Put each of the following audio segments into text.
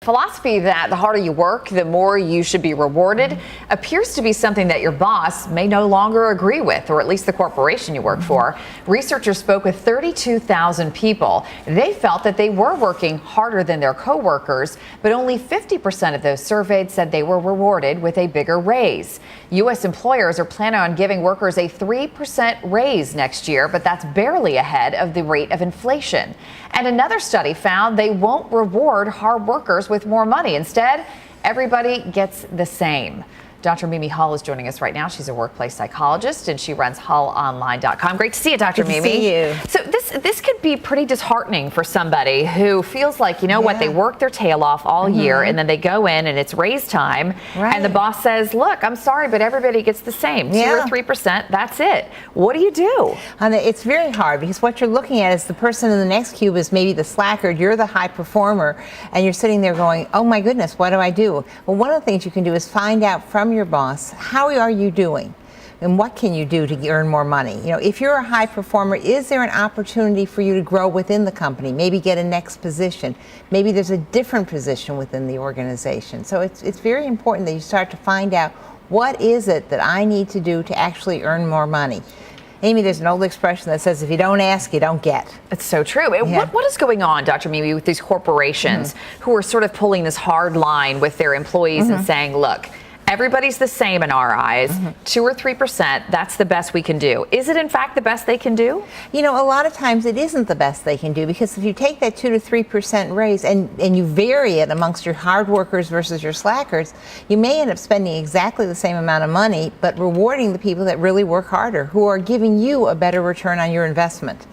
Philosophy that the harder you work, the more you should be rewarded appears to be something that your boss may no longer agree with, or at least the corporation you work for. Researchers spoke with 32,000 people. They felt that they were working harder than their coworkers, but only 50% of those surveyed said they were rewarded with a bigger raise. U.S. employers are planning on giving workers a 3% raise next year, but that's barely ahead of the rate of inflation. And another study found they won't reward hard workers with more money. Instead, everybody gets the same. Dr. Mimi Hull is joining us right now. She's a workplace psychologist and she runs hullonline.com. Great to see you, Dr. Mimi. Good to see you. So this could be pretty disheartening for somebody who feels like, you know what, they work their tail off all year and then they go in and it's raise time and the boss says, look, I'm sorry, but everybody gets the same. 2 or 3%, that's it. What do you do? It's very hard because what you're looking at is the person in the next cube is maybe the slacker, you're the high performer, and you're sitting there going, oh my goodness, what do I do? Well, one of the things you can do is find out from your boss, how are you doing? And what can you do to earn more money? You know, if you're a high performer, is there an opportunity for you to grow within the company? Maybe get a next position. Maybe there's a different position within the organization. So it's very important that you start to find out, what is it that I need to do to actually earn more money? Amy, there's an old expression that says, if you don't ask, you don't get. It's so true. What is going on, Dr. Mimi, with these corporations who are sort of pulling this hard line with their employees and saying, look, everybody's the same in our eyes, 2 or 3%, that's the best we can do. Is it in fact the best they can do? You know, a lot of times it isn't the best they can do, because if you take that 2 to 3% raise and you vary it amongst your hard workers versus your slackers, you may end up spending exactly the same amount of money, but rewarding the people that really work harder, who are giving you a better return on your investment.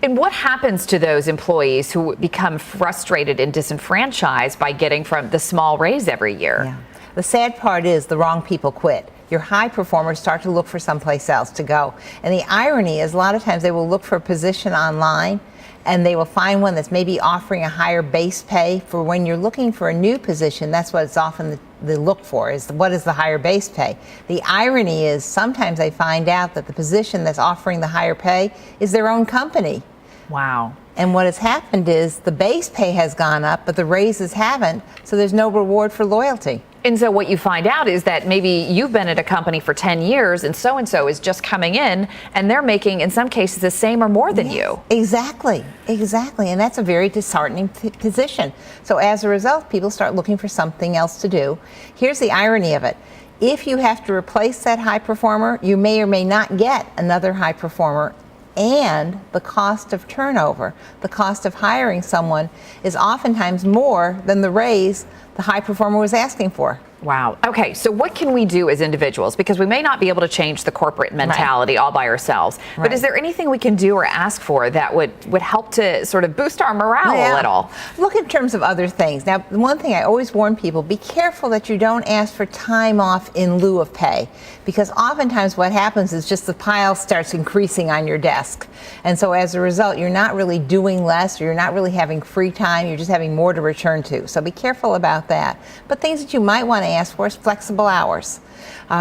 And what happens to those employees who become frustrated and disenfranchised by getting from the small raise every year? Yeah. The sad part is the wrong people quit. Your high performers start to look for someplace else to go. And the irony is, a lot of times they will look for a position online and they will find one that's maybe offering a higher base pay. For when you're looking for a new position, that's what it's often the look for, is what is the higher base pay. The irony is sometimes they find out that the position that's offering the higher pay is their own company. Wow. And what has happened is the base pay has gone up, but the raises haven't, so there's no reward for loyalty. And so what you find out is that maybe you've been at a company for 10 years and so is just coming in and they're making, in some cases, the same or more than you. Exactly. And that's a very disheartening position. So as a result, people start looking for something else to do. Here's the irony of it. If you have to replace that high performer, you may or may not get another high performer. And the cost of turnover, the cost of hiring someone, is oftentimes more than the raise the high performer was asking for. Wow. Okay, so what can we do as individuals? Because we may not be able to change the corporate mentality all by ourselves. But is there anything we can do or ask for that would help to sort of boost our morale a little? Look in terms of other things. Now, one thing I always warn people, be careful that you don't ask for time off in lieu of pay. Because oftentimes what happens is just the pile starts increasing on your desk. And so as a result, you're not really doing less, or you're not really having free time, you're just having more to return to. So be careful about that. But things that you might want to ask for is flexible hours,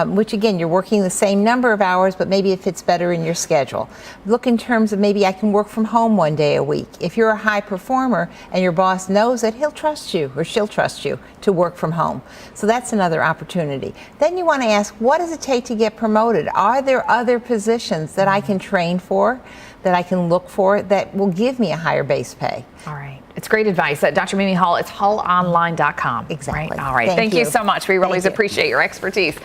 which again, you're working the same number of hours, but maybe it fits better in your schedule. Look in terms of, maybe I can work from home 1 day a week. If you're a high performer and your boss knows it, he'll trust you, or she'll trust you to work from home. So that's another opportunity. Then you want to ask, what does it take to get promoted? Are there other positions that I can train for, that I can look for, that will give me a higher base pay? All right. It's great advice. Dr. Mimi Hull, it's hullonline.com. Exactly. Right? All right. Thank you so much. We always appreciate your expertise.